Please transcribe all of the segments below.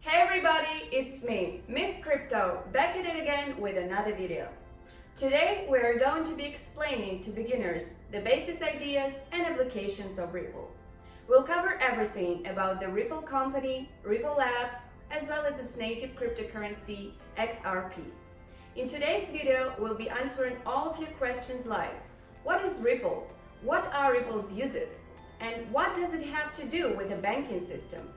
Hey everybody, it's me, Ms.Crypto, back at it again with another video. Today we are going to be explaining to beginners the basic ideas and applications of Ripple. We'll cover everything about the Ripple company, Ripple Labs, as well as its native cryptocurrency, XRP. In today's video, we'll be answering all of your questions like, what is Ripple? What are Ripple's uses? And what does it have to do with the banking system?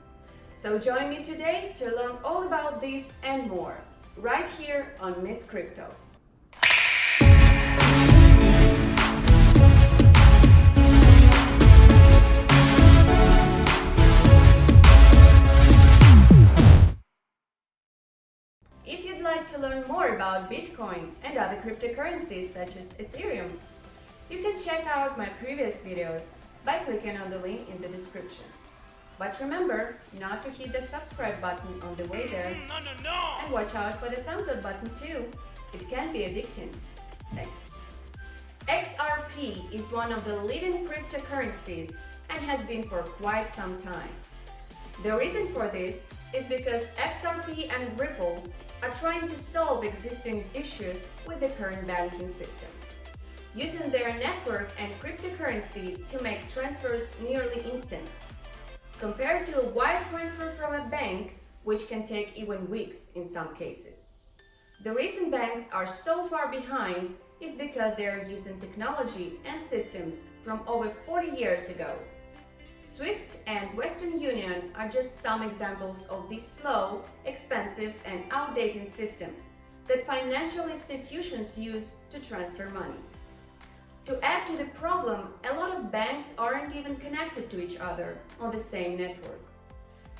So join me today to learn all about this and more, right here on Ms.Crypto. If you'd like to learn more about Bitcoin and other cryptocurrencies such as Ethereum, you can check out my previous videos by clicking on the link in the description. But remember not to hit the subscribe button on the way there. And watch out for the thumbs up button too. It can be addicting. Thanks. XRP is one of the leading cryptocurrencies and has been for quite some time. The reason for this is because XRP and Ripple are trying to solve existing issues with the current banking system, using their network and cryptocurrency to make transfers nearly instant, compared to a wire transfer from a bank, which can take even weeks in some cases. The reason banks are so far behind is because they are using technology and systems from over 40 years ago. SWIFT and Western Union are just some examples of this slow, expensive, and outdated system that financial institutions use to transfer money. To add to the problem, a lot of banks aren't even connected to each other on the same network.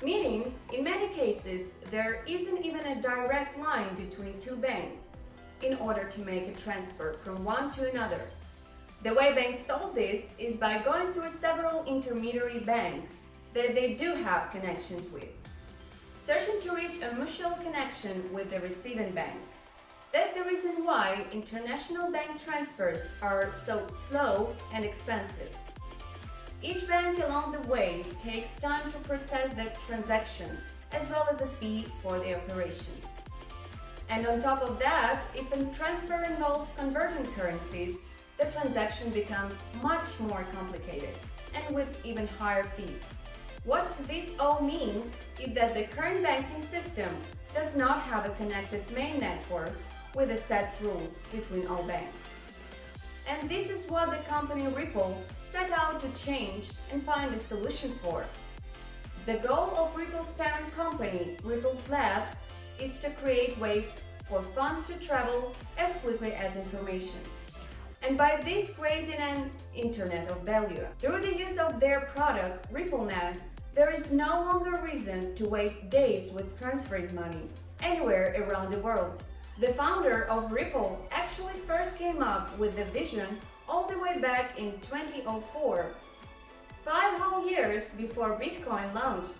Meaning, in many cases, there isn't even a direct line between two banks in order to make a transfer from one to another. The way banks solve this is by going through several intermediary banks that they do have connections with, searching to reach a mutual connection with the receiving bank. That's the reason why international bank transfers are so slow and expensive. Each bank along the way takes time to process the transaction, as well as a fee for the operation. And on top of that, if a transfer involves converting currencies, the transaction becomes much more complicated and with even higher fees. What this all means is that the current banking system does not have a connected main network with a set rules between all banks. And this is what the company Ripple set out to change and find a solution for. The goal of Ripple's parent company, Ripple Labs, is to create ways for funds to travel as quickly as information, and by this creating an Internet of Value. Through the use of their product, RippleNet, there is no longer reason to wait days with transferring money anywhere around the world. The founder of Ripple actually first came up with the vision all the way back in 2004, 5 whole years before Bitcoin launched.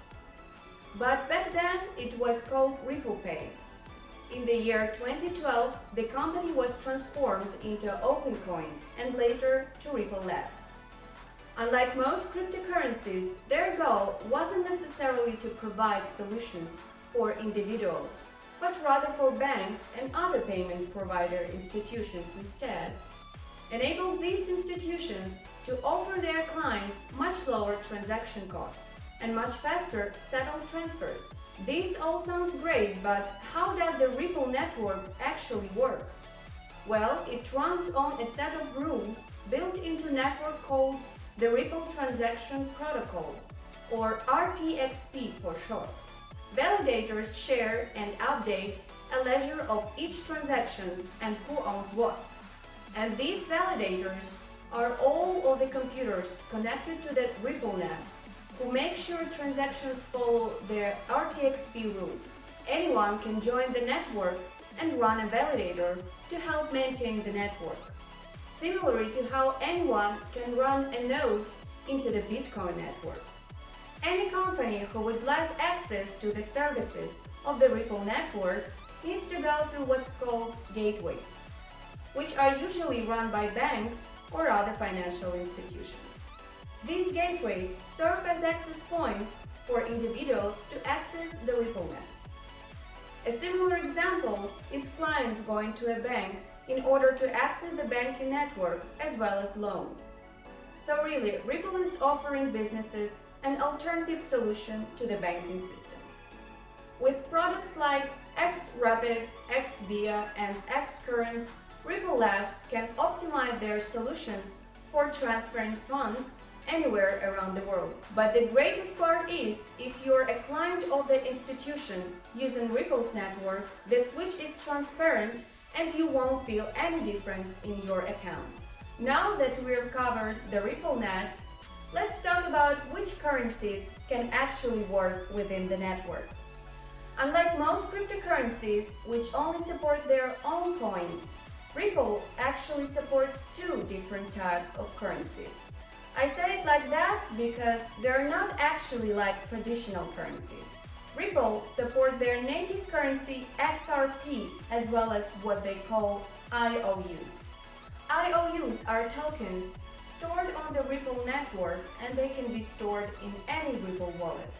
But back then it was called Ripple Pay. In the year 2012, the company was transformed into Opencoin and later to Ripple Labs. Unlike most cryptocurrencies, their goal wasn't necessarily to provide solutions for individuals, but rather for banks and other payment provider institutions instead. Enable these institutions to offer their clients much lower transaction costs and much faster settled transfers. This all sounds great, but how does the Ripple network actually work? Well, it runs on a set of rules built into a network called the Ripple Transaction Protocol, or RTXP for short. Validators share and update a ledger of each transaction and who owns what. And these validators are all of the computers connected to the RippleNet who make sure transactions follow their RTXP rules. Anyone can join the network and run a validator to help maintain the network, similarly to how anyone can run a node into the Bitcoin network. Any company who would like access to the services of the Ripple network needs to go through what's called gateways, which are usually run by banks or other financial institutions. These gateways serve as access points for individuals to access the RippleNet. A similar example is clients going to a bank in order to access the banking network as well as loans. So really, Ripple is offering businesses an alternative solution to the banking system. With products like XRapid, XVIA, and XCurrent, Ripple Labs can optimize their solutions for transferring funds anywhere around the world. But the greatest part is, if you're a client of the institution using Ripple's network, the switch is transparent and you won't feel any difference in your account. Now that we've covered the RippleNet, let's talk about which currencies can actually work within the network. Unlike most cryptocurrencies, which only support their own coin, Ripple actually supports two different types of currencies. I say it like that because they're not actually like traditional currencies. Ripple support their native currency XRP as well as what they call IOUs. IOUs are tokens stored on the Ripple network and they can be stored in any Ripple wallet.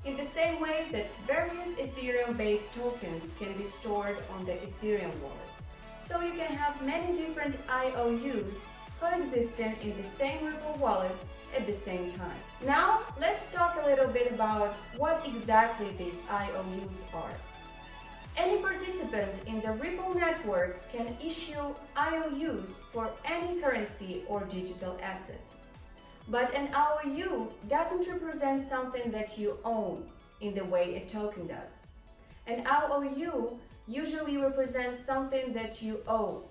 In the same way that various Ethereum-based tokens can be stored on the Ethereum wallet. So you can have many different IOUs coexisting in the same Ripple wallet at the same time. Now, let's talk a little bit about what exactly these IOUs are. Any participant in the Ripple network can issue IOUs for any currency or digital asset. But an IOU doesn't represent something that you own in the way a token does. An IOU usually represents something that you owe,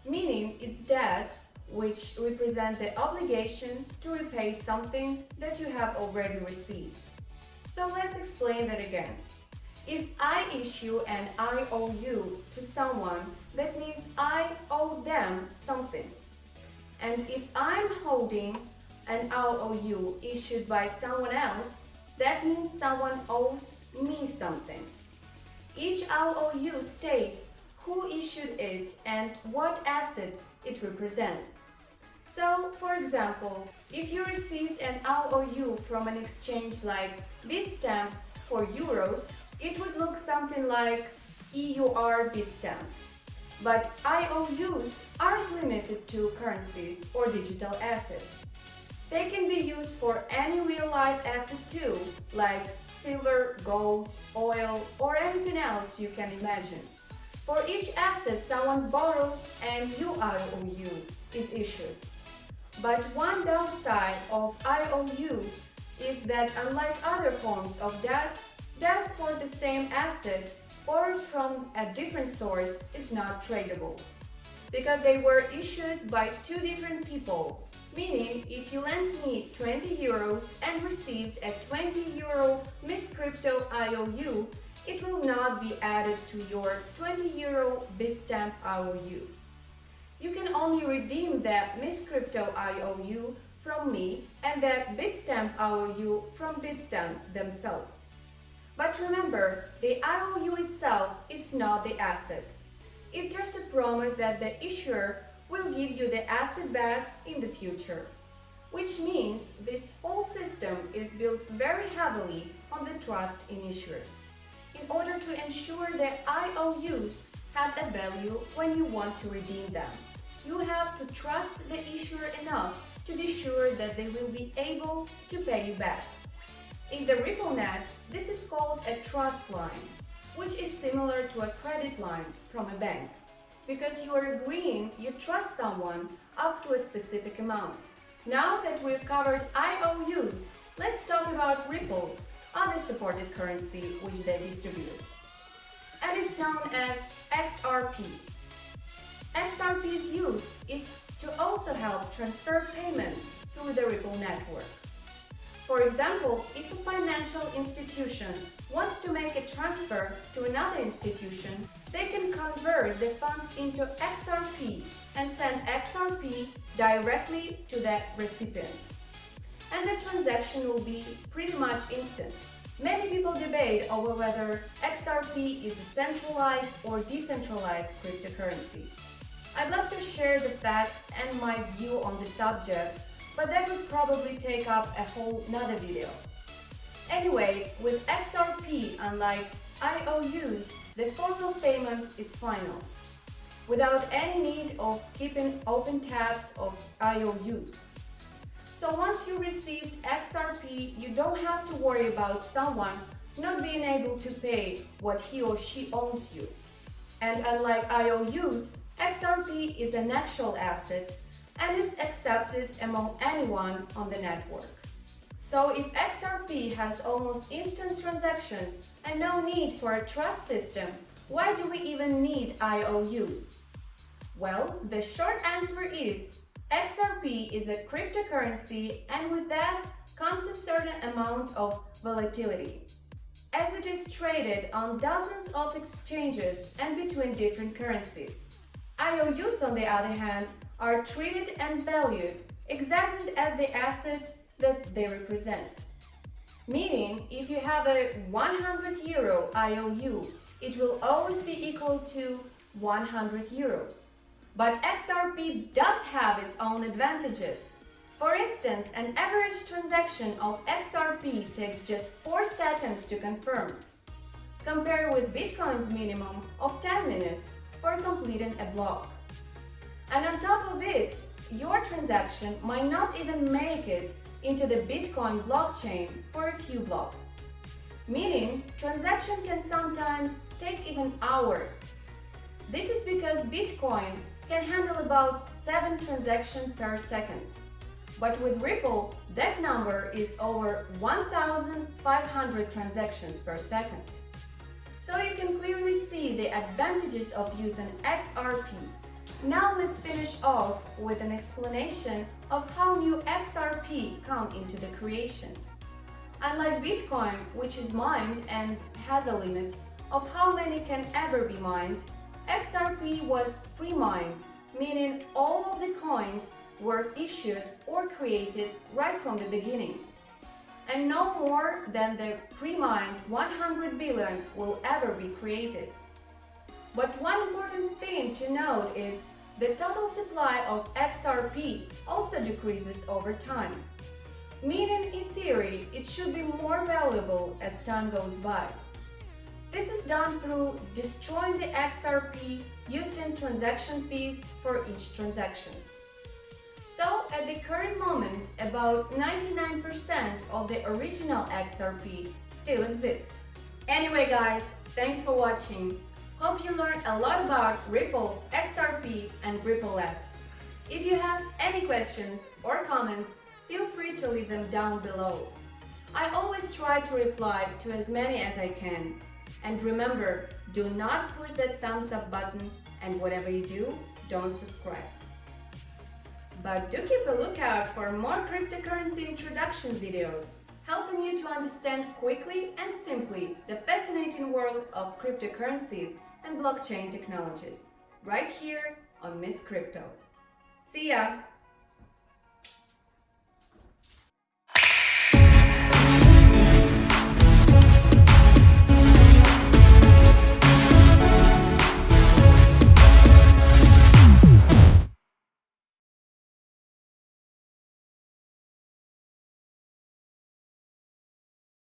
meaning it's debt, which represent the obligation to repay something that you have already received. So let's explain that again. If I issue an IOU to someone, that means I owe them something. And if I'm holding an IOU issued by someone else, that means someone owes me something. Each IOU states who issued it and what asset it represents. So, for example, if you received an IOU from an exchange like Bitstamp for euros, it would look something like EUR Bitstamp. But IOUs aren't limited to currencies or digital assets. They can be used for any real-life asset too, like silver, gold, oil, or anything else you can imagine. For each asset someone borrows, a new IOU is issued. But one downside of IOU is that unlike other forms of debt for the same asset or from a different source is not tradable. Because they were issued by two different people. Meaning, if you lent me 20 euros and received a 20 euro Ms.Crypto IOU, it will not be added to your 20 euro Bitstamp IOU. You can only redeem the Ms.Crypto IOU from me and the Bitstamp IOU from Bitstamp themselves. But remember, the IOU itself is not the asset. It's just a promise that the issuer will give you the asset back in the future. Which means this whole system is built very heavily on the trust in issuers. In order to ensure that IOUs have a value when you want to redeem them, you have to trust the issuer enough to be sure that they will be able to pay you back. In the RippleNet, this is called a trust line, which is similar to a credit line from a bank, because you are agreeing you trust someone up to a specific amount. Now that we've covered IOUs, let's talk about Ripple's other supported currency which they distribute. And it's known as XRP. XRP's use is to also help transfer payments through the Ripple network. For example, if a financial institution wants to make a transfer to another institution, they can convert the funds into XRP and send XRP directly to the recipient. And the transaction will be pretty much instant. Many people debate over whether XRP is a centralized or decentralized cryptocurrency. I'd love to share the facts and my view on the subject, but that would probably take up a whole nother video. Anyway, with XRP, unlike IOUs, the form of payment is final, without any need of keeping open tabs of IOUs. So once you received XRP, you don't have to worry about someone not being able to pay what he or she owes you. And unlike IOUs, XRP is an actual asset and it's accepted among anyone on the network. So if XRP has almost instant transactions and no need for a trust system, why do we even need IOUs? Well, the short answer is XRP is a cryptocurrency, and with that comes a certain amount of volatility, as it is traded on dozens of exchanges and between different currencies. IOUs, on the other hand, are treated and valued exactly as the asset that they represent. Meaning, if you have a 100 euro IOU, it will always be equal to 100 euros. But XRP does have its own advantages. For instance, an average transaction of XRP takes just 4 seconds to confirm, compared with Bitcoin's minimum of 10 minutes for completing a block. And on top of it, your transaction might not even make it into the Bitcoin blockchain for a few blocks. Meaning, transaction can sometimes take even hours. This is because Bitcoin can handle about 7 transactions per second. But with Ripple, that number is over 1,500 transactions per second. So you can clearly see the advantages of using XRP. Now let's finish off with an explanation of how new XRP come into the creation. Unlike Bitcoin, which is mined and has a limit of how many can ever be mined, XRP was pre-mined, meaning all of the coins were issued or created right from the beginning. And no more than the pre-mined 100 billion will ever be created. But one important thing to note is the total supply of XRP also decreases over time. Meaning, in theory, it should be more valuable as time goes by. This is done through destroying the XRP used in transaction fees for each transaction. So, at the current moment, about 99% of the original XRP still exist. Anyway guys, thanks for watching. Hope you learned a lot about Ripple, XRP and RippleX. If you have any questions or comments, feel free to leave them down below. I always try to reply to as many as I can. And remember, do not push that thumbs up button, and whatever you do, don't subscribe. But do keep a lookout for more cryptocurrency introduction videos, helping you to understand quickly and simply the fascinating world of cryptocurrencies and blockchain technologies, right here on Ms.Crypto. See ya!